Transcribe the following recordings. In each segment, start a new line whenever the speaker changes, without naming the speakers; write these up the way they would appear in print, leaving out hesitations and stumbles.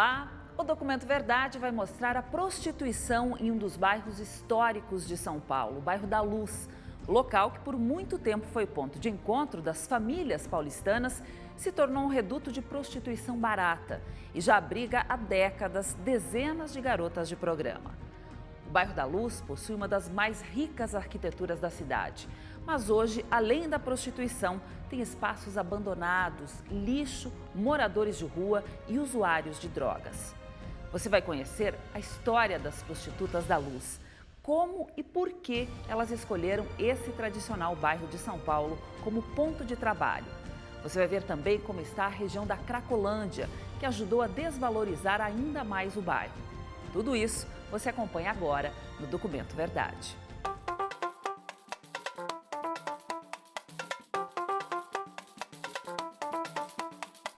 Olá! O Documento Verdade vai mostrar a prostituição em um dos bairros históricos de São Paulo, o bairro da Luz. Local que por muito tempo foi ponto de encontro das famílias paulistanas, se tornou um reduto de prostituição barata e já abriga há décadas dezenas de garotas de programa. O bairro da Luz possui uma das mais ricas arquiteturas da cidade, mas hoje, além da prostituição, tem espaços abandonados, lixo, moradores de rua e usuários de drogas. Você vai conhecer a história das prostitutas da Luz, como e por que elas escolheram esse tradicional bairro de São Paulo como ponto de trabalho. Você vai ver também como está a região da Cracolândia, que ajudou a desvalorizar ainda mais o bairro. Tudo isso você acompanha agora no Documento Verdade.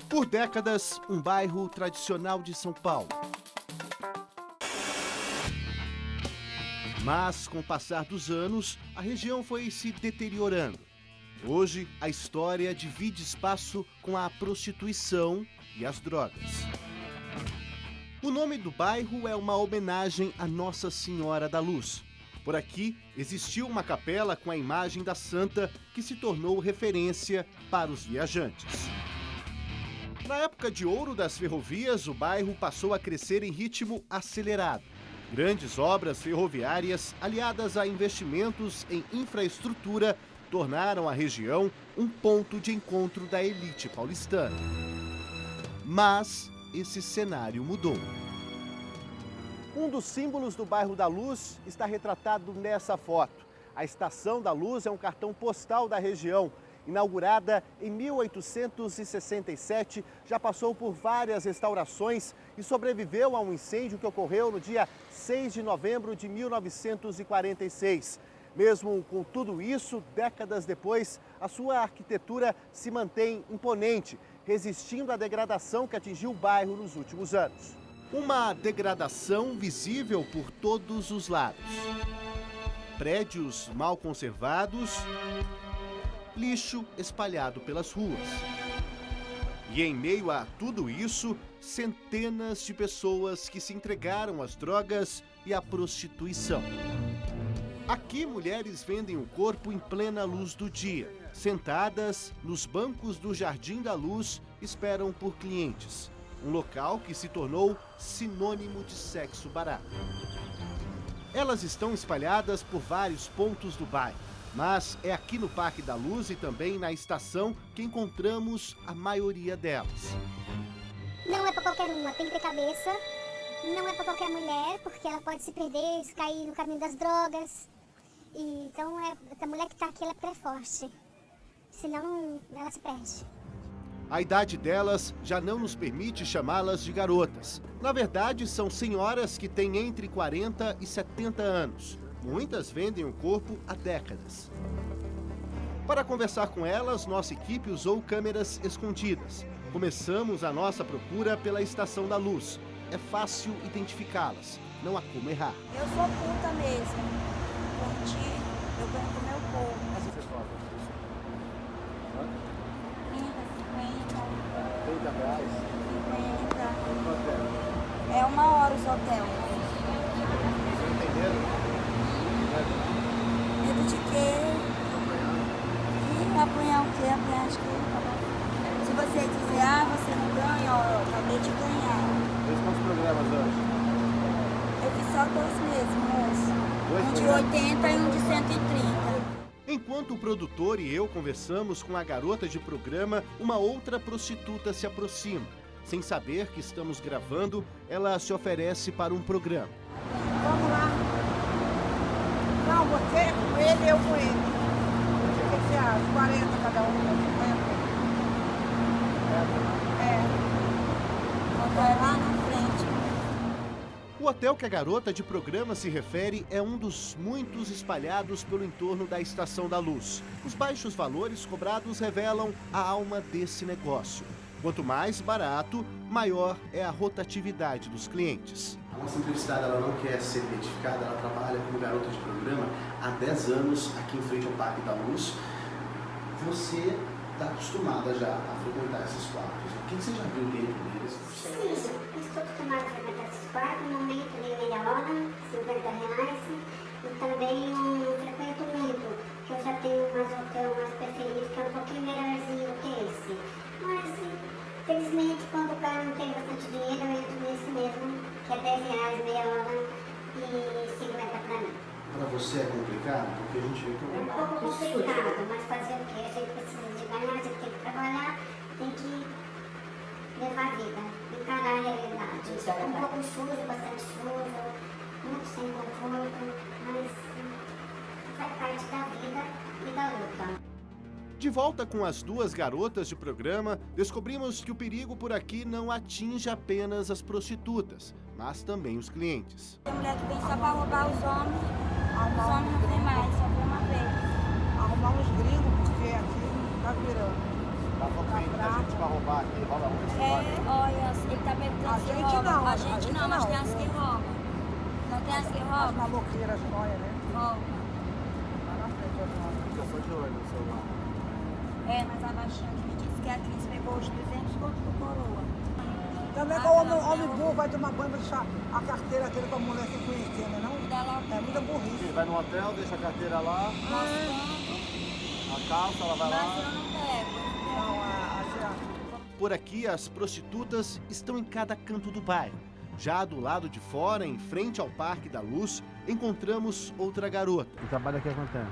Por décadas, um bairro tradicional de São Paulo. Mas, com o passar dos anos, a região foi se deteriorando. Hoje, a história divide espaço com a prostituição e as drogas. O nome do bairro é uma homenagem a Nossa Senhora da Luz. Por aqui, existiu uma capela com a imagem da santa que se tornou referência para os viajantes. Na época de ouro das ferrovias, o bairro passou a crescer em ritmo acelerado. Grandes obras ferroviárias, aliadas a investimentos em infraestrutura, tornaram a região um ponto de encontro da elite paulistana. Mas esse cenário mudou. Um dos símbolos do bairro da Luz está retratado nessa foto. A Estação da Luz é um cartão postal da região. Inaugurada em 1867, já passou por várias restaurações e sobreviveu a um incêndio que ocorreu no dia 6 de novembro de 1946. Mesmo com tudo isso, décadas depois, a sua arquitetura se mantém imponente, resistindo à degradação que atingiu o bairro nos últimos anos. Uma degradação visível por todos os lados. Prédios mal conservados, lixo espalhado pelas ruas. E em meio a tudo isso, centenas de pessoas que se entregaram às drogas e à prostituição. Aqui, mulheres vendem o corpo em plena luz do dia. Sentadas nos bancos do Jardim da Luz, esperam por clientes. Um local que se tornou sinônimo de sexo barato. Elas estão espalhadas por vários pontos do bairro. Mas é aqui no Parque da Luz e também na estação que encontramos a maioria delas.
Não é para qualquer uma, tem que ter cabeça. Não é para qualquer mulher, porque ela pode se perder, se cair no caminho das drogas. E, então, a mulher que está aqui, ela é porque é forte. Senão, ela se perde.
A idade delas já não nos permite chamá-las de garotas. Na verdade, são senhoras que têm entre 40 e 70 anos. Muitas vendem o corpo há décadas. Para conversar com elas, nossa equipe usou câmeras escondidas. Começamos a nossa procura pela Estação da Luz. É fácil identificá-las, não há como errar.
Eu sou puta mesmo. Curti, eu vendo meu corpo.
Mas você cobra isso?
30, 50.
30 reais?
50. É 1 hora os hotel.
Vocês entenderam?
Medo de quê? E apanhar o quê? Apanhar de quê? Se você dizer, você não ganha, ó, eu acabei de ganhar.
Fez quantos programas hoje?
Eu fiz só 2 meses, moço.
Dois
Um de
programas?
80 e um de 130.
Enquanto o produtor e eu conversamos com a garota de programa, uma outra prostituta se aproxima. Sem saber que estamos gravando, ela se oferece para um programa.
Vamos lá. Não, você com ele, eu com ele. O que você acha? 40 cada um, 50?
Vai lá na frente.
O hotel que a garota de programa se refere é um dos muitos espalhados pelo entorno da Estação da Luz. Os baixos valores cobrados revelam a alma desse negócio. Quanto mais barato, maior é a rotatividade dos clientes.
A nossa entrevistada ela não quer ser identificada, ela trabalha como garota de programa há 10 anos aqui em frente ao Parque da Luz. Você está acostumada já a frequentar esses quartos. O que você já viu dentro deles?
Sim, isso que eu 4,54, no momento de meia hora, R$50. E também um frequentamento, que eu já tenho mais hotel mais preferido, que é um pouquinho melhorzinho do que esse. Mas, felizmente, quando o cara não tem bastante dinheiro, eu entro nesse mesmo, que é R$10 meia hora e 50 para mim.
Para você é complicado? Porque a gente vê que
É um pouco complicado, mas fazer o quê? A gente precisa de ganhar, a gente tem que trabalhar, tem que levar a vida, encarar a realidade. Um pouco sujo, bastante sujo, muito sem conforto, mas faz parte da vida e da luta.
De volta com as duas garotas de programa, descobrimos que o perigo por aqui não atinge apenas as prostitutas, mas também os clientes.
Tem mulher que vem só pra roubar os homens não vem mais, só vem uma vez.
Arrumar uns gringos, porque aqui tá virando.
Tá
frente da gente pra
roubar aqui, rola
Olha, ele tá perguntando
A
se
gente
rouba.
não,
A gente não, mas tem as que roubam. Não tem as que
As
roubam?
maloqueiras olha, né?
Rouba.
Lá na frente, olha.
Eu sou de olho no celular.
Mas a baixante me disse que a Cris pegou os 200 contos do coroa.
Também que o homem burro vai tomar banho pra deixar a carteira dele com a mulher se conhecer, né não? É muita burrice.
Vai no hotel, deixa a carteira lá, a calça, ela vai
Mas eu não pego.
Não,
Por aqui, as prostitutas estão em cada canto do bairro. Já do lado de fora, em frente ao Parque da Luz, encontramos outra garota. E trabalha aqui há quanto tempo?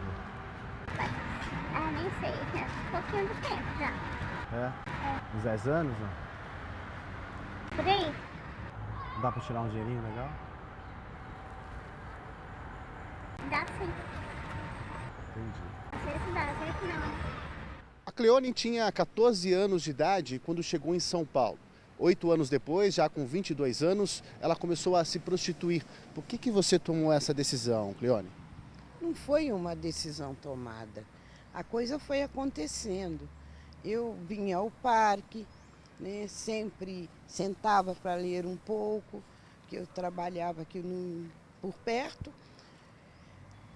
Nem sei, um pouquinho de tempo já.
Uns 10 anos, né?
Por aí?
Dá pra tirar um dinheirinho legal?
Dá sim.
Entendi.
Não sei se dá, sei que não.
A Cleone tinha 14 anos de idade quando chegou em São Paulo. 8 anos depois, já com 22 anos, ela começou a se prostituir. Por que você tomou essa decisão, Cleone?
Não foi uma decisão tomada. A coisa foi acontecendo. Eu vinha ao parque, né, sempre sentava para ler um pouco, que eu trabalhava aqui por perto.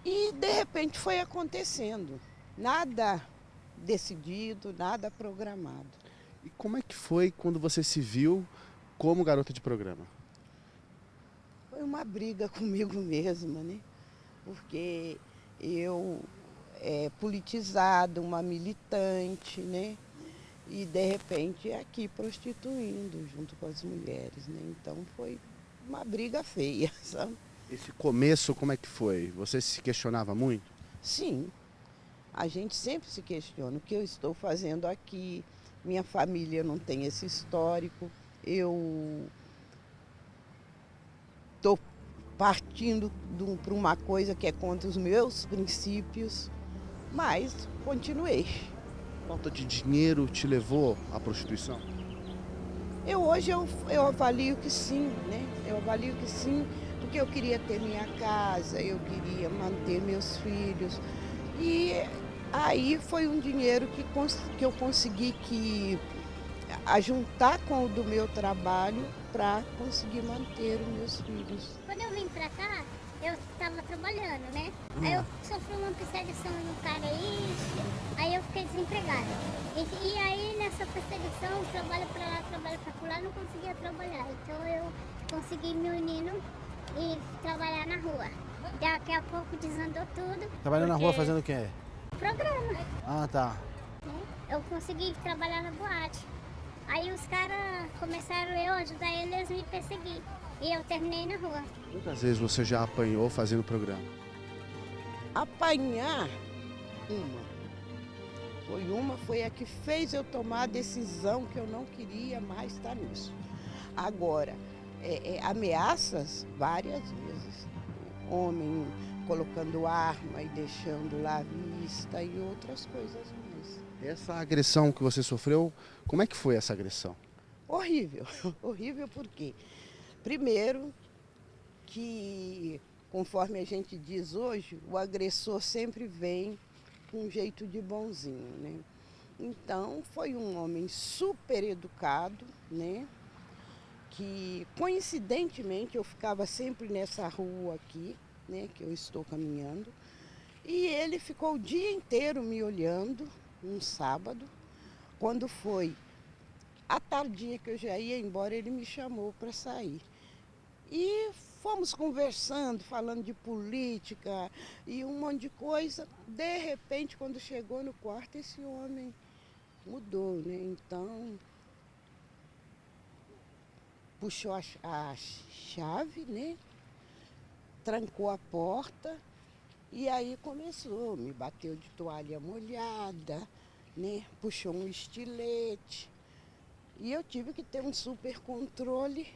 E, de repente, foi acontecendo. Nada decidido, nada programado.
E como é que foi quando você se viu como garota de programa?
Foi uma briga comigo mesma, né? Porque eu, politizada, uma militante, né? E, de repente, aqui prostituindo junto com as mulheres, né? Então, foi uma briga feia, sabe?
Esse começo, como é que foi? Você se questionava muito?
Sim, a gente sempre se questiona o que eu estou fazendo aqui. Minha família não tem esse histórico. Eu estou partindo para uma coisa que é contra os meus princípios, mas continuei.
Falta de dinheiro te levou à prostituição?
Hoje eu avalio que sim, né? Eu avalio que sim, porque eu queria ter minha casa, eu queria manter meus filhos. E aí foi um dinheiro que eu consegui ajuntar com o do meu trabalho para conseguir manter os meus filhos.
Quando eu vim pra cá, eu estava trabalhando, né? Aí eu sofri uma perseguição no cara aí eu fiquei desempregada. E aí nessa perseguição, trabalho pra lá, trabalho pra lá, não conseguia trabalhar. Então eu consegui me unir e trabalhar na rua. Daqui a pouco desandou tudo.
Trabalhando na rua fazendo o quê?
Programa.
Ah, tá.
Eu consegui trabalhar na boate. Aí os caras começaram eu ajudar eles a me perseguir. E eu terminei na rua.
Quantas vezes você já apanhou fazendo programa?
Apanhar, foi a que fez eu tomar a decisão que eu não queria mais estar nisso. Agora, ameaças várias vezes. Homem colocando arma e deixando lá à vista e outras coisas mais.
Essa agressão que você sofreu, como é que foi essa agressão?
Horrível, horrível por quê? Primeiro, que conforme a gente diz hoje, o agressor sempre vem com um jeito de bonzinho, né? Então, foi um homem super educado, né? Que coincidentemente eu ficava sempre nessa rua aqui, né? Que eu estou caminhando. E ele ficou o dia inteiro me olhando, um sábado. Quando foi à tardinha que eu já ia embora, ele me chamou para sair. E fomos conversando, falando de política e um monte de coisa. De repente, quando chegou no quarto, esse homem mudou, né? Então, puxou a chave, né? Trancou a porta e aí começou, me bateu de toalha molhada, né? Puxou um estilete e eu tive que ter um super controle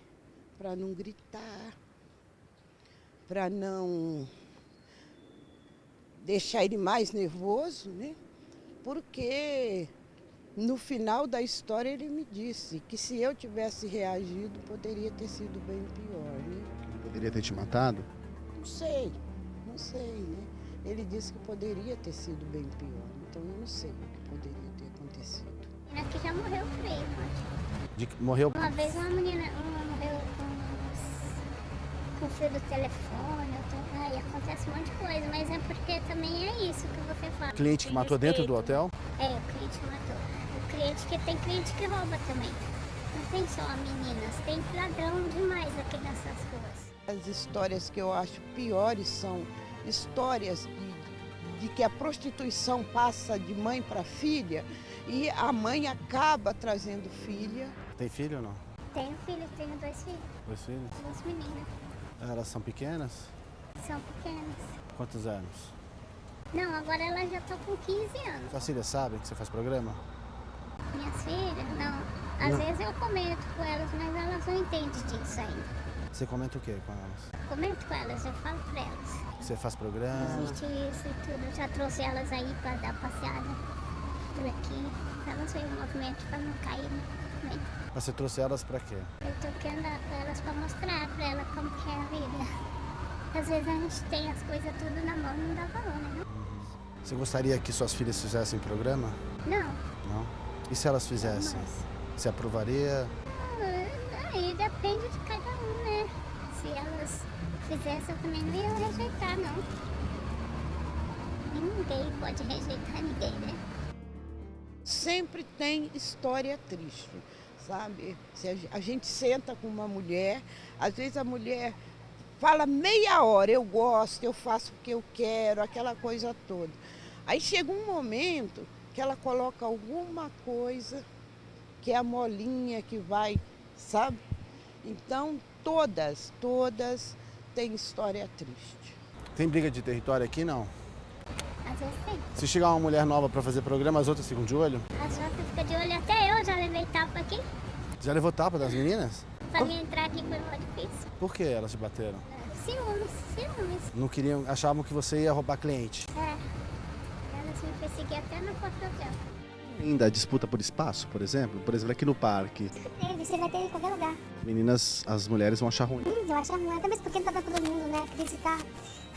para não gritar, para não deixar ele mais nervoso, né? Porque no final da história ele me disse que se eu tivesse reagido poderia ter sido bem pior, né?
Poderia ter te matado?
Não sei, né? Ele disse que poderia ter sido bem pior, então eu não sei o que poderia ter acontecido.
Aqui já morreu 3, acho.
Morreu?
Uma vez uma menina morreu com o fio do telefone, e acontece um monte de coisa, mas é porque também é isso que você fala.
Cliente que matou dentro do hotel?
É, o cliente matou. Tem cliente que rouba também. Não tem só meninas, tem ladrão demais aqui nessas ruas.
As histórias que eu acho piores são histórias de que a prostituição passa de mãe para filha e a mãe acaba trazendo filha.
Tem filho ou não?
Tenho filho, tenho 2 filhos.
2 filhos?
2 meninas.
Elas são pequenas?
São pequenas.
Quantos anos?
Não, agora elas já estão com 15 anos.
Suas filhas sabem que você faz programa?
Minhas filhas, não. Às vezes eu comento com elas, mas elas não entendem disso ainda.
Você comenta o quê com elas?
Comento com elas, eu falo pra elas.
Você faz programa?
Existe isso e tudo. Eu já trouxe elas aí pra dar passeada por aqui. Pra não ser um movimento, pra não cair também.
Mas você trouxe elas pra quê?
Eu tô querendo dar pra elas pra mostrar pra elas como que é a vida. Às vezes a gente tem as coisas tudo na mão e não dá valor, né?
Você gostaria que suas filhas fizessem programa?
Não.
Não? E se elas fizessem? Você aprovaria?
Aí depende de cada um, né? Se elas fizessem, eu também não ia rejeitar, não. Ninguém pode rejeitar ninguém, né?
Sempre tem história triste, sabe? Se a gente senta com uma mulher, às vezes a mulher fala meia hora, eu gosto, eu faço o que eu quero, aquela coisa toda. Aí chega um momento que ela coloca alguma coisa que é a molinha que vai, sabe? Então, todas têm história triste.
Tem briga de território aqui, não?
Às vezes tem.
Se chegar uma mulher nova pra fazer programa, as outras ficam de olho?
As outras ficam de olho, até eu já levei tapa aqui.
Já levou tapa das meninas?
Pra mim entrar aqui foi muito difícil.
Por que elas te bateram?
Ciúmes.
Não queriam, achavam que você ia roubar cliente.
É. Elas me perseguiam até na porta do hotel.
Ainda disputa por espaço, por exemplo? Por exemplo, aqui no parque.
Você vai ter em qualquer lugar.
Meninas, as mulheres vão achar ruim.
Eu acho ruim, até mesmo porque não tá pra todo mundo, né? A crise tá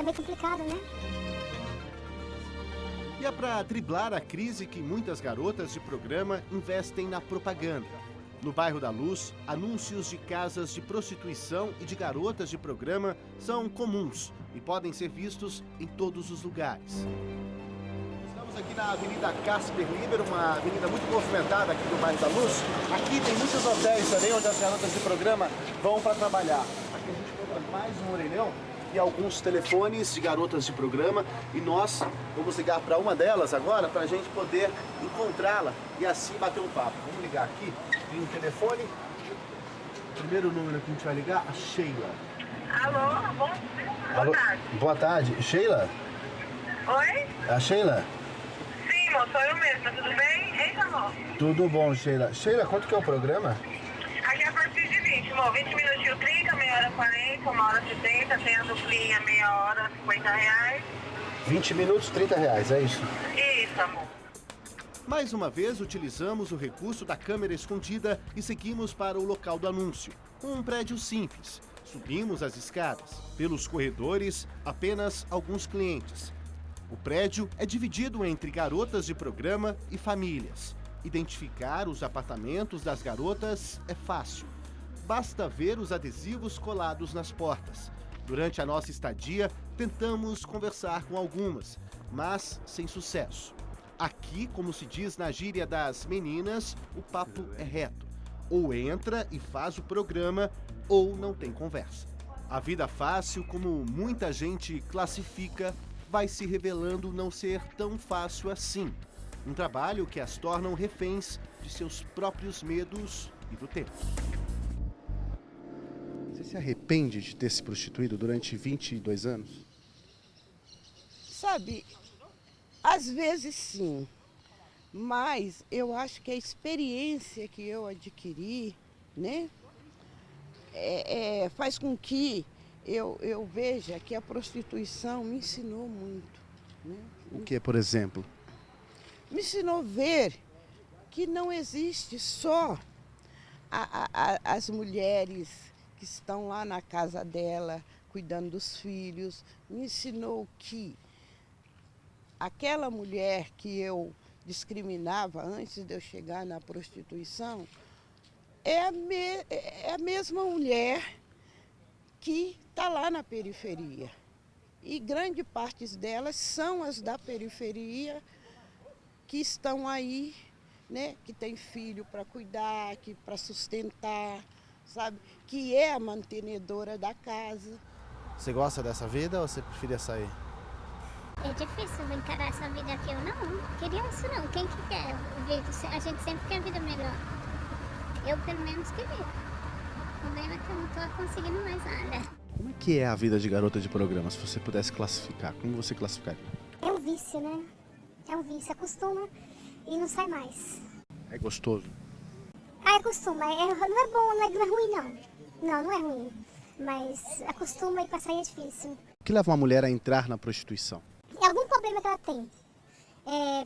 meio complicado, né?
E é para driblar a crise que muitas garotas de programa investem na propaganda. No bairro da Luz, anúncios de casas de prostituição e de garotas de programa são comuns e podem ser vistos em todos os lugares. Estamos aqui na Avenida Casper Libero, uma avenida muito movimentada aqui do bairro da Luz. Aqui tem muitos hotéis também onde as garotas de programa vão para trabalhar. Aqui a gente encontra mais um orelhão e alguns telefones de garotas de programa e nós vamos ligar para uma delas agora para a gente poder encontrá-la e assim bater um papo. Vamos ligar aqui, tem um telefone. O primeiro número que a gente vai ligar, a Sheila.
Alô, boa tarde.
Boa tarde. Sheila?
Oi?
É a Sheila?
Sim, amor, sou eu mesma, tudo bem? Eita, amor.
Tudo bom, Sheila. Sheila, quanto que é o programa?
Aqui é a partir de 20, amor. 20 minutinhos 30, meia hora 40, uma hora 70, tem a duplinha, meia hora, R$50.
20 minutos, R$30, é isso?
Isso, amor.
Mais uma vez, utilizamos o recurso da câmera escondida e seguimos para o local do anúncio. Um prédio simples. Subimos as escadas. Pelos corredores, apenas alguns clientes. O prédio é dividido entre garotas de programa e famílias. Identificar os apartamentos das garotas é fácil. Basta ver os adesivos colados nas portas. Durante a nossa estadia, tentamos conversar com algumas, mas sem sucesso. Aqui, como se diz na gíria das meninas, o papo é reto. Ou entra e faz o programa, ou não tem conversa. A vida fácil, como muita gente classifica, vai se revelando não ser tão fácil assim. Um trabalho que as tornam reféns de seus próprios medos e do tempo. Você se arrepende de ter se prostituído durante 22 anos?
Sabe, às vezes sim, mas eu acho que a experiência que eu adquiri, né, faz com que eu veja que a prostituição me ensinou muito. Né?
O que, por exemplo?
Me ensinou a ver que não existe só as mulheres que estão lá na casa dela, cuidando dos filhos. Me ensinou que aquela mulher que eu discriminava antes de eu chegar na prostituição é a mesma mulher que está lá na periferia. E grande parte delas são as da periferia que estão aí, né, que tem filho para cuidar, que para sustentar, sabe, que é a mantenedora da casa.
Você gosta dessa vida ou você preferia sair?
É difícil encarar essa vida aqui. Eu não queria isso não. Quem que quer? A gente sempre quer vida melhor. Eu pelo menos queria. O problema é que eu não estou conseguindo mais nada.
Como é que é a vida de garota de programa, se você pudesse classificar? Como você classificaria?
É um vício, né? É um vício. Acostuma e não sai mais.
É gostoso?
Acostuma. Não é bom, não é ruim não. Não é ruim. Mas acostuma e pra sair é difícil.
O que leva uma mulher a entrar na prostituição?
É algum problema que ela tem.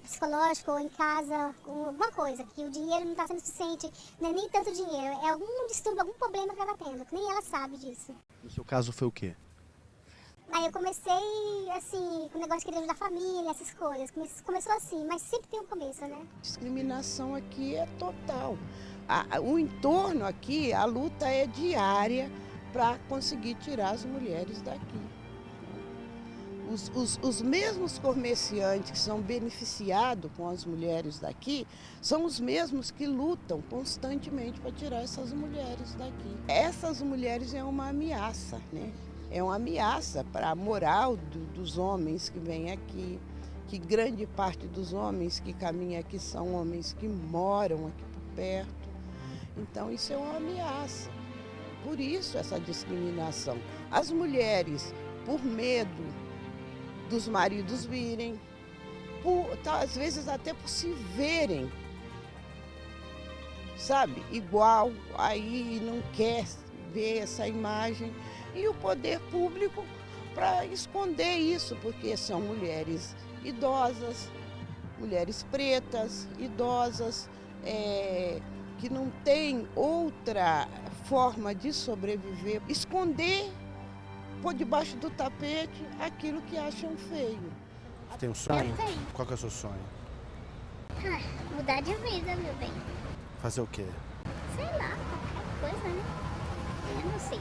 Psicológico ou em casa, alguma coisa, que o dinheiro não está sendo suficiente, não é nem tanto dinheiro, é algum distúrbio, algum problema que ela está tendo, que nem ela sabe disso.
No seu caso foi o quê?
Aí eu comecei, assim, com o negócio de querer ajudar a família, essas coisas, começou assim, mas sempre tem um começo, né?
A discriminação aqui é total. O entorno aqui, a luta é diária para conseguir tirar as mulheres daqui. Os mesmos comerciantes que são beneficiados com as mulheres daqui são os mesmos que lutam constantemente para tirar essas mulheres daqui. Essas mulheres é uma ameaça, né? É uma ameaça para a moral dos homens que vêm aqui, que grande parte dos homens que caminham aqui são homens que moram aqui por perto. Então isso é uma ameaça. Por isso essa discriminação. As mulheres, por medo dos maridos virem, às vezes até por se verem, sabe, igual, aí não quer ver essa imagem. E o poder público para esconder isso, porque são mulheres idosas, mulheres pretas, idosas, que não têm outra forma de sobreviver, esconder por debaixo do tapete aquilo que acham feio.
Você tem um sonho?
Eu tenho.
Qual que é o seu sonho?
Mudar de vida, meu bem.
Fazer o quê?
Sei lá, qualquer coisa, né? Eu não sei.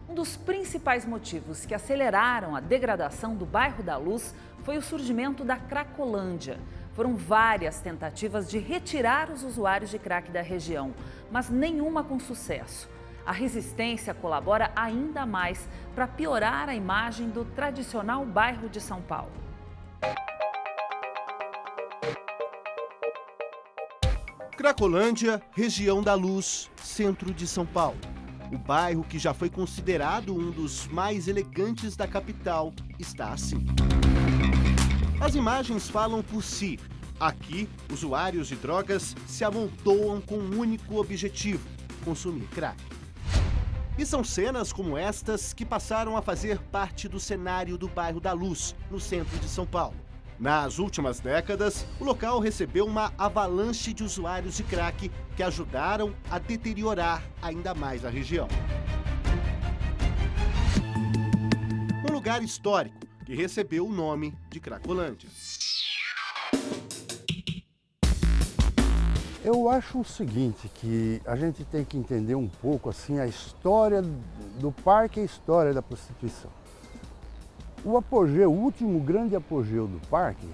Um dos principais motivos que aceleraram a degradação do bairro da Luz foi o surgimento da Cracolândia. Foram várias tentativas de retirar os usuários de crack da região, mas nenhuma com sucesso. A resistência colabora ainda mais para piorar a imagem do tradicional bairro de São Paulo.
Cracolândia, região da Luz, centro de São Paulo. O bairro, que já foi considerado um dos mais elegantes da capital, está assim. As imagens falam por si. Aqui, usuários de drogas se amontoam com um único objetivo: consumir crack. E são cenas como estas que passaram a fazer parte do cenário do bairro da Luz, no centro de São Paulo. Nas últimas décadas, o local recebeu uma avalanche de usuários de crack que ajudaram a deteriorar ainda mais a região. Um lugar histórico que recebeu o nome de Cracolândia.
Eu acho o seguinte, que a gente tem que entender um pouco assim a história do parque e a história da prostituição. O apogeu, o último grande apogeu do parque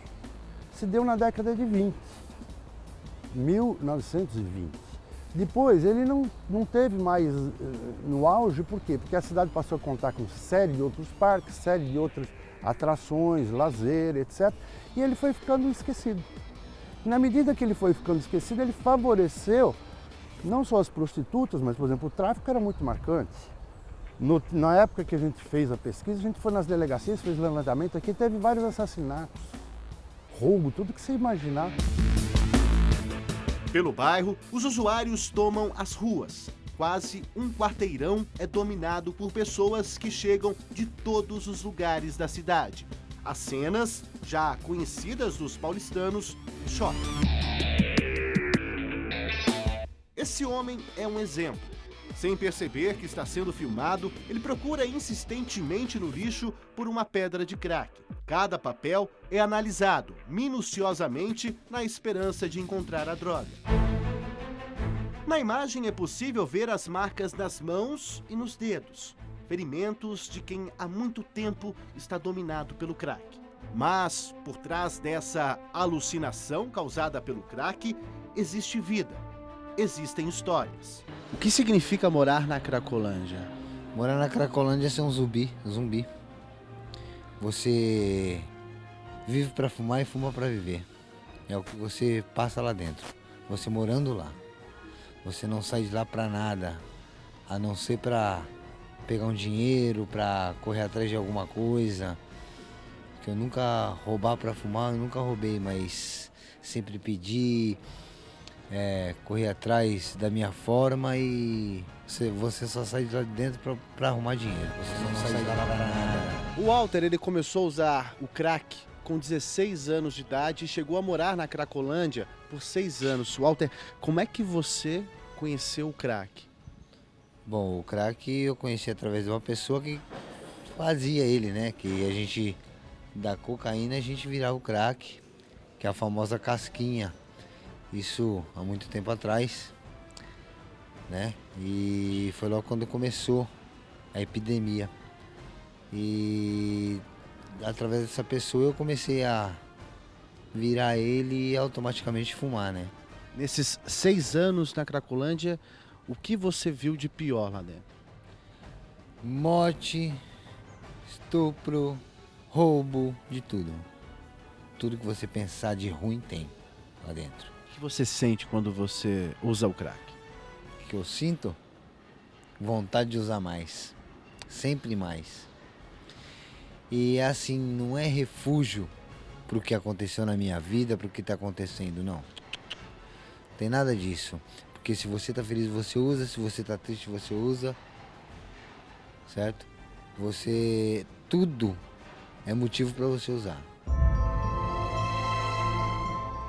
se deu na década de 20, 1920. Depois ele não teve mais no auge, por quê? Porque a cidade passou a contar com série de outros parques, série de outras atrações, lazer, etc. E ele foi ficando esquecido. E na medida que ele foi ficando esquecido, ele favoreceu não só as prostitutas, mas, por exemplo, o tráfico era muito marcante. Na época que a gente fez a pesquisa, a gente foi nas delegacias, fez levantamento aqui, teve vários assassinatos, roubo, tudo que você imaginar.
Pelo bairro, os usuários tomam as ruas. Quase um quarteirão é dominado por pessoas que chegam de todos os lugares da cidade. As cenas, já conhecidas dos paulistanos, chocam. Esse homem é um exemplo. Sem perceber que está sendo filmado, ele procura insistentemente no lixo por uma pedra de crack. Cada papel é analisado minuciosamente na esperança de encontrar a droga. Na imagem é possível ver as marcas nas mãos e nos dedos, ferimentos de quem há muito tempo está dominado pelo crack. Mas, por trás dessa alucinação causada pelo crack, existe vida, existem histórias.
O que significa morar na Cracolândia?
Morar na Cracolândia é ser um zumbi. Você vive para fumar e fuma para viver. É o que você passa lá dentro. Você morando lá. Você não sai de lá para nada, a não ser para pegar um dinheiro, para correr atrás de alguma coisa. Que eu nunca roubar para fumar, eu nunca roubei, mas sempre pedi, correr atrás da minha forma e você só sai de lá de dentro para arrumar dinheiro. Você não sai de lá para nada.
O Walter, ele começou a usar o crack com 16 anos de idade e chegou a morar na Cracolândia por 6 anos. Walter, como é que você conheceu o crack?
Bom, o crack eu conheci através de uma pessoa que fazia ele, né? Que a gente, da cocaína, a gente virava o crack, que é a famosa casquinha. Isso há muito tempo atrás, né? E foi logo quando começou a epidemia. E através dessa pessoa eu comecei a virar ele e automaticamente fumar, né?
Nesses 6 anos na Cracolândia, o que você viu de pior lá dentro?
Morte, estupro, roubo, de tudo. Tudo que você pensar de ruim tem lá dentro.
O que você sente quando você usa o crack?
O que eu sinto? Vontade de usar mais. Sempre mais. E assim, não é refúgio para o que aconteceu na minha vida, para o que está acontecendo, não. Não tem nada disso. Porque se você está feliz, você usa. Se você está triste, você usa. Certo? Tudo é motivo para você usar.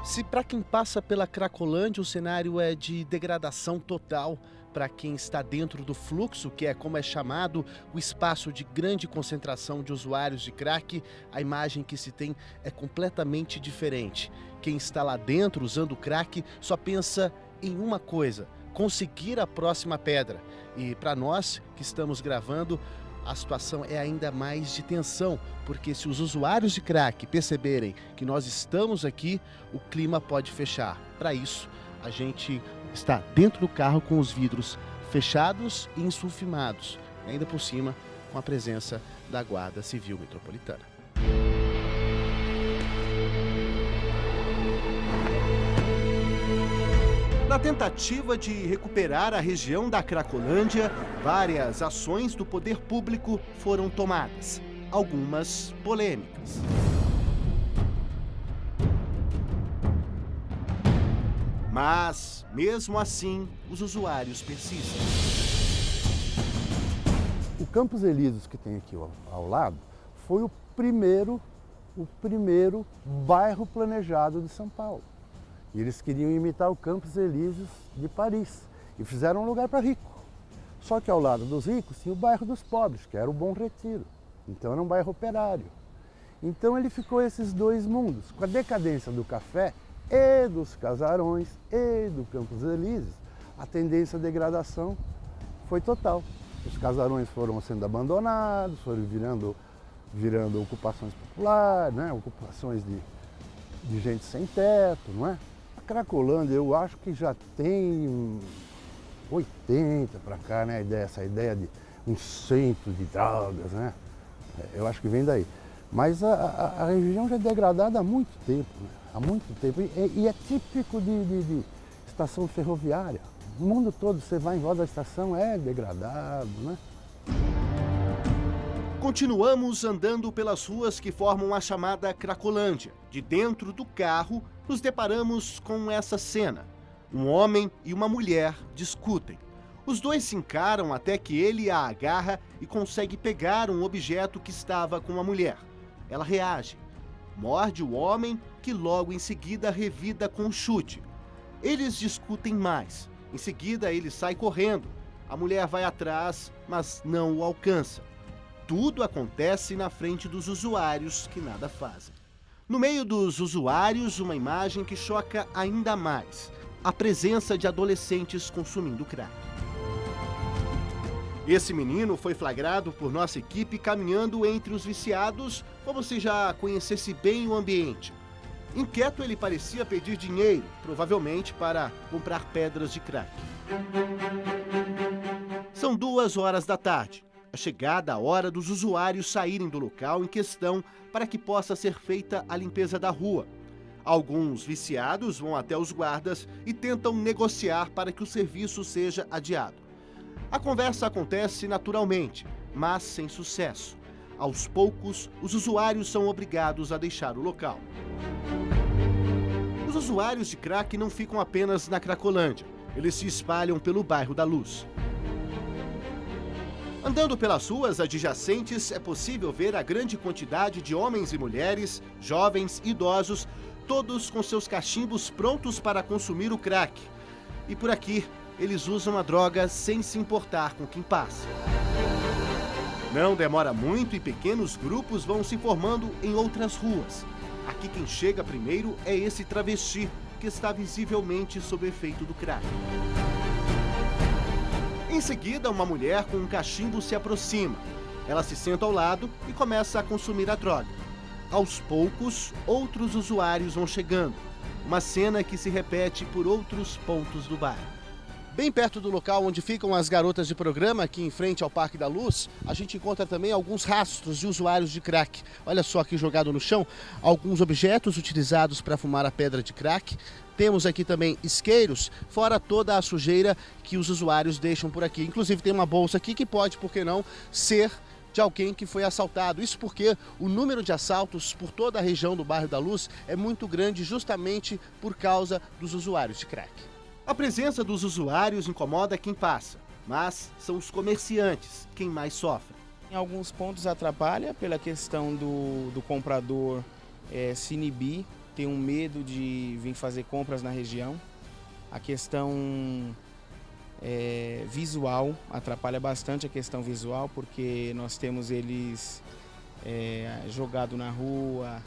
Se para quem passa pela Cracolândia o cenário é de degradação total, para quem está dentro do fluxo, que é como é chamado o espaço de grande concentração de usuários de crack, a imagem que se tem é completamente diferente. Quem está lá dentro usando crack só pensa em uma coisa: conseguir a próxima pedra. E para nós que estamos gravando, a situação é ainda mais de tensão, porque se os usuários de crack perceberem que nós estamos aqui, o clima pode fechar. Para isso, a gente está dentro do carro com os vidros fechados e insulfimados, ainda por cima com a presença da Guarda Civil Metropolitana.
Na tentativa de recuperar a região da Cracolândia, várias ações do poder público foram tomadas, algumas polêmicas. Mas, mesmo assim, os usuários persistem.
O Campos Elíseos, que tem aqui ao lado, foi o primeiro bairro planejado de São Paulo. E eles queriam imitar o Campos Elíseos de Paris e fizeram um lugar para rico. Só que ao lado dos ricos tinha o bairro dos pobres, que era o Bom Retiro. Então era um bairro operário. Então ele ficou esses dois mundos. Com a decadência do café e dos casarões e do Campos Elíseos, a tendência à degradação foi total. Os casarões foram sendo abandonados, foram virando ocupações populares, né? Ocupações de gente sem teto, não é? Cracolândia, eu acho que já tem 80 para cá, né? Essa ideia de um centro de drogas, né? Eu acho que vem daí. Mas a região já é degradada há muito tempo, né? Há muito tempo. E é típico de estação ferroviária. O mundo todo, você vai em volta da estação, é degradado, né?
Continuamos andando pelas ruas que formam a chamada Cracolândia. De dentro do carro, nos deparamos com essa cena. Um homem e uma mulher discutem. Os dois se encaram até que ele a agarra e consegue pegar um objeto que estava com a mulher. Ela reage. Morde o homem, que logo em seguida revida com um chute. Eles discutem mais. Em seguida, ele sai correndo. A mulher vai atrás, mas não o alcança. Tudo acontece na frente dos usuários, que nada fazem. No meio dos usuários, uma imagem que choca ainda mais: a presença de adolescentes consumindo crack. Esse menino foi flagrado por nossa equipe caminhando entre os viciados, como se já conhecesse bem o ambiente. Inquieto, ele parecia pedir dinheiro, provavelmente para comprar pedras de crack. São 2 horas da tarde. É chegada a hora dos usuários saírem do local em questão para que possa ser feita a limpeza da rua. Alguns viciados vão até os guardas e tentam negociar para que o serviço seja adiado. A conversa acontece naturalmente, mas sem sucesso. Aos poucos, os usuários são obrigados a deixar o local. Os usuários de crack não ficam apenas na Cracolândia. Eles se espalham pelo bairro da Luz. Andando pelas ruas adjacentes, é possível ver a grande quantidade de homens e mulheres, jovens e idosos, todos com seus cachimbos prontos para consumir o crack. E por aqui, eles usam a droga sem se importar com quem passa. Não demora muito e pequenos grupos vão se formando em outras ruas. Aqui quem chega primeiro é esse travesti, que está visivelmente sob efeito do crack. Em seguida, uma mulher com um cachimbo se aproxima. Ela se senta ao lado e começa a consumir a droga. Aos poucos, outros usuários vão chegando. Uma cena que se repete por outros pontos do bairro.
Bem perto do local onde ficam as garotas de programa, aqui em frente ao Parque da Luz, a gente encontra também alguns rastros de usuários de crack. Olha só aqui jogado no chão, alguns objetos utilizados para fumar a pedra de crack. Temos aqui também isqueiros, fora toda a sujeira que os usuários deixam por aqui. Inclusive tem uma bolsa aqui que pode, por que não, ser de alguém que foi assaltado. Isso porque o número de assaltos por toda a região do bairro da Luz é muito grande justamente por causa dos usuários de crack.
A presença dos usuários incomoda quem passa, mas são os comerciantes quem mais sofre.
Em alguns pontos atrapalha pela questão do comprador se inibir, ter um medo de vir fazer compras na região. A questão visual, atrapalha bastante a questão visual, porque nós temos eles jogados na rua,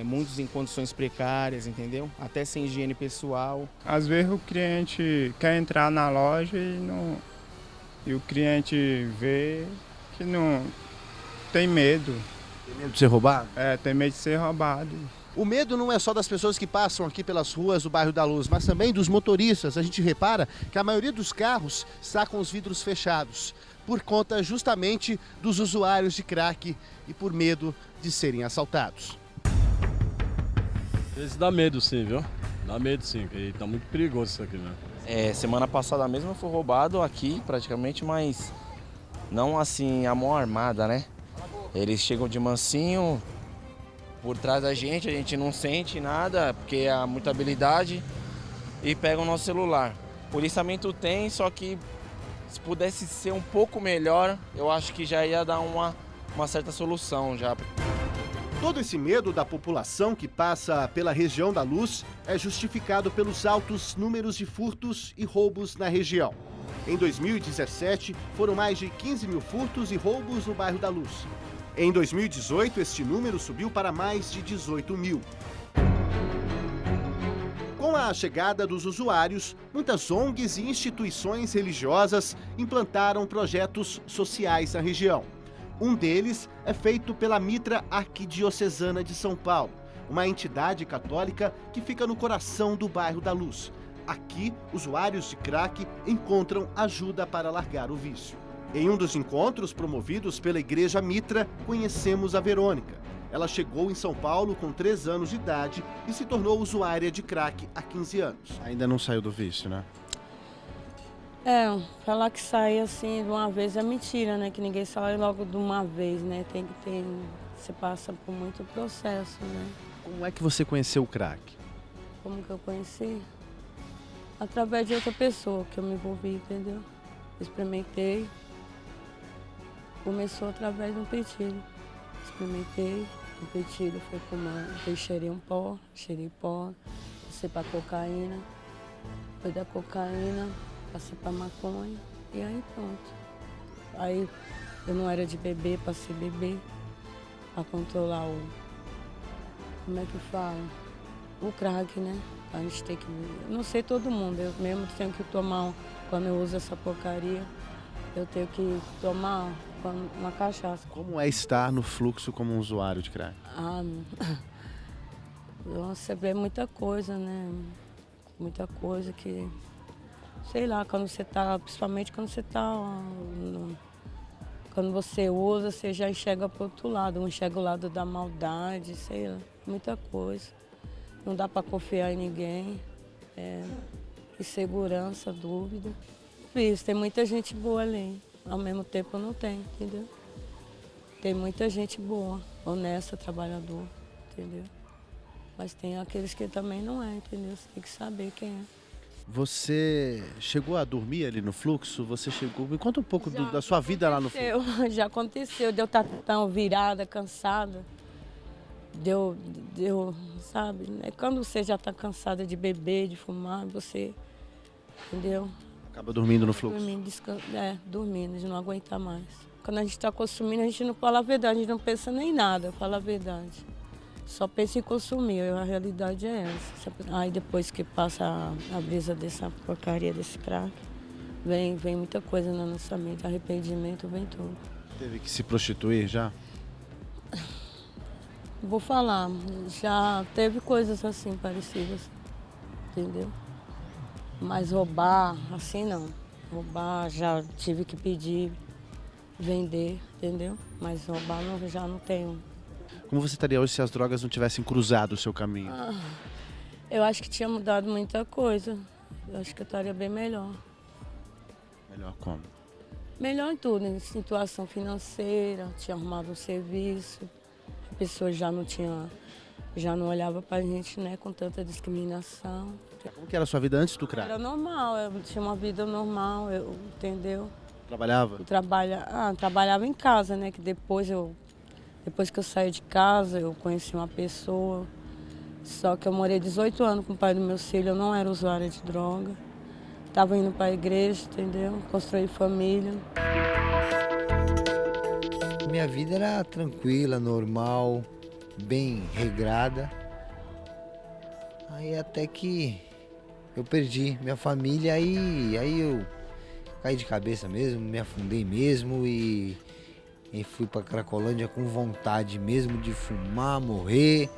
muitos em condições precárias, entendeu? Até sem higiene pessoal.
Às vezes o cliente quer entrar na loja e o cliente vê que não tem medo.
Tem medo de ser roubado?
Tem medo de ser roubado.
O medo não é só das pessoas que passam aqui pelas ruas do bairro da Luz, mas também dos motoristas. A gente repara que a maioria dos carros está com os vidros fechados, por conta justamente dos usuários de crack e por medo de serem assaltados.
Esse dá medo sim, viu? Dá medo sim, porque tá muito perigoso isso aqui, né?
Semana passada mesmo foi roubado aqui praticamente, mas não assim a mão armada, né? Eles chegam de mansinho por trás da gente, a gente não sente nada, porque há muita habilidade, e pegam o nosso celular. Policiamento tem, só que se pudesse ser um pouco melhor, eu acho que já ia dar uma certa solução já.
Todo esse medo da população que passa pela região da Luz é justificado pelos altos números de furtos e roubos na região. Em 2017, foram mais de 15 mil furtos e roubos no bairro da Luz. Em 2018, este número subiu para mais de 18 mil. Com a chegada dos usuários, muitas ONGs e instituições religiosas implantaram projetos sociais na região. Um deles é feito pela Mitra Arquidiocesana de São Paulo,
uma entidade católica que fica no coração do bairro da Luz. Aqui, usuários de crack encontram ajuda para largar o vício. Em um dos encontros promovidos pela Igreja Mitra, conhecemos a Verônica. Ela chegou em São Paulo com 3 anos de idade e se tornou usuária de crack há 15 anos. Ainda não saiu do vício, né?
Falar que sai assim de uma vez é mentira, né? Que ninguém sai logo de uma vez, né? Tem que ter... Você passa por muito processo, né?
Como é que você conheceu o crack?
Como que eu conheci? Através de outra pessoa que eu me envolvi, entendeu? Experimentei. Começou através de um petilho. Experimentei, o petilho foi fumando. Depois cheirei pó, passei para cocaína. Depois da cocaína, passei para maconha e aí pronto. Aí eu não era de beber, passei a beber para controlar o... Como é que fala? O crack, né? A gente tem que... Eu não sei todo mundo, eu mesmo tenho que tomar, quando eu uso essa porcaria, eu tenho que tomar uma cachaça.
Como é estar no fluxo como um usuário de crack?
Você vê muita coisa, né? Muita coisa que... Sei lá, quando você tá... Principalmente quando você tá... Quando você usa, você já enxerga pro outro lado. Enxerga o lado da maldade, sei lá. Muita coisa. Não dá para confiar em ninguém. Insegurança, dúvida. Isso, tem muita gente boa ali. Ao mesmo tempo não tem, entendeu? Tem muita gente boa, honesta, trabalhador, entendeu? Mas tem aqueles que também não é, entendeu? Você tem que saber quem é.
Você chegou a dormir ali no fluxo? Você chegou... Me conta um pouco da sua vida lá no fluxo.
Já aconteceu, de eu estar tão virada, cansada. Deu, sabe? Quando você já está cansada de beber, de fumar, você, entendeu?
Acaba dormindo no fluxo.
Dormindo, de não aguentar mais. Quando a gente está consumindo, a gente não fala a verdade, a gente não pensa nem nada, fala a verdade. Só pensa em consumir, a realidade é essa. Aí depois que passa a brisa dessa porcaria, desse crack, vem muita coisa na nossa mente, arrependimento, vem tudo.
Teve que se prostituir já?
Vou falar, já teve coisas assim parecidas, entendeu? Mas roubar, assim não. Roubar, já tive que pedir, vender, entendeu? Mas roubar já não tenho.
Como você estaria hoje se as drogas não tivessem cruzado o seu caminho?
Eu acho que tinha mudado muita coisa. Eu acho que eu estaria bem melhor.
Melhor como?
Melhor em tudo, em situação financeira, tinha arrumado um serviço. A pessoa já não olhava pra gente, né, com tanta discriminação.
Como que era a sua vida antes do crack?
Era normal, eu tinha uma vida normal, entendeu?
Trabalhava?
Trabalhava em casa, né, que depois que eu saí de casa, eu conheci uma pessoa. Só que eu morei 18 anos com o pai do meu filho, eu não era usuária de droga. Estava indo para a igreja, entendeu? Construí família.
Minha vida era tranquila, normal, bem regrada. Aí até que eu perdi minha família, aí eu caí de cabeça mesmo, me afundei mesmo e fui para Cracolândia com vontade mesmo de fumar, morrer,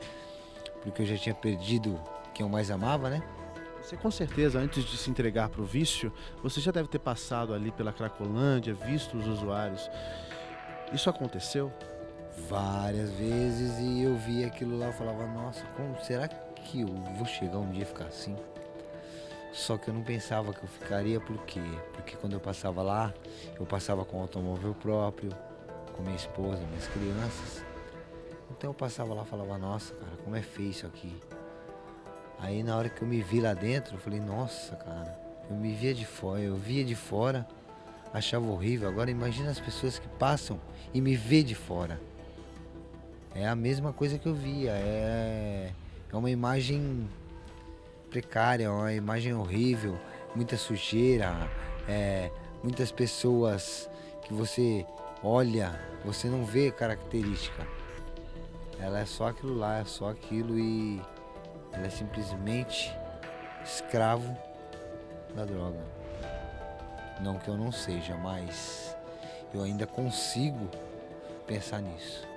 porque eu já tinha perdido quem eu mais amava, né?
Você com certeza, antes de se entregar para o vício, você já deve ter passado ali pela Cracolândia, visto os usuários. Isso aconteceu?
Várias vezes, e eu via aquilo lá e falava, nossa, como será que eu vou chegar um dia a ficar assim? Só que eu não pensava que eu ficaria, por quê? Porque quando eu passava lá, eu passava com um automóvel próprio, com minha esposa, minhas crianças. Então eu passava lá e falava, nossa, cara, como é feio isso aqui. Aí na hora que eu me vi lá dentro, eu falei, nossa, cara, eu via de fora, achava horrível. Agora imagina as pessoas que passam e me vê de fora. É a mesma coisa que eu via, é uma imagem precária, uma imagem horrível, muita sujeira, muitas pessoas que você olha, você não vê característica. Ela é só aquilo lá, é só aquilo e ela é simplesmente escravo da droga. Não que eu não seja, mas eu ainda consigo pensar nisso.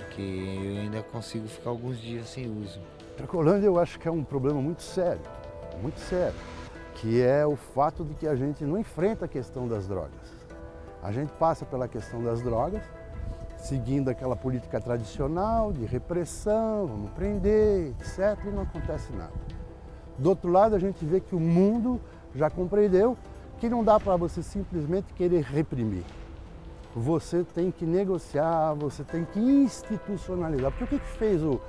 porque eu ainda consigo ficar alguns dias sem uso.
Cracolândia eu acho que é um problema muito sério, que é o fato de que a gente não enfrenta a questão das drogas. A gente passa pela questão das drogas, seguindo aquela política tradicional de repressão, vamos prender, etc., e não acontece nada. Do outro lado, a gente vê que o mundo já compreendeu que não dá para você simplesmente querer reprimir. Você tem que negociar, você tem que institucionalizar. Porque o que fez o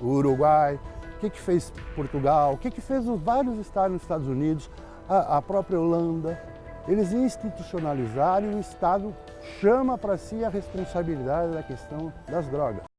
Uruguai, o que fez Portugal, o que fez vários estados nos Estados Unidos, a própria Holanda. Eles institucionalizaram e o Estado chama para si a responsabilidade da questão das drogas.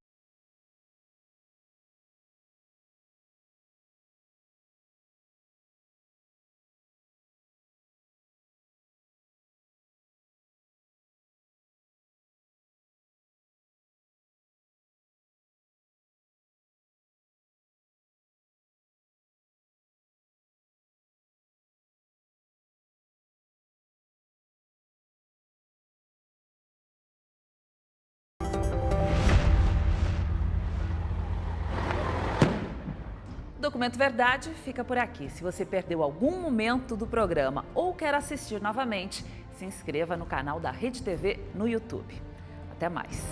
O Documento Verdade fica por aqui. Se você perdeu algum momento do programa ou quer assistir novamente, se inscreva no canal da Rede TV no YouTube. Até mais!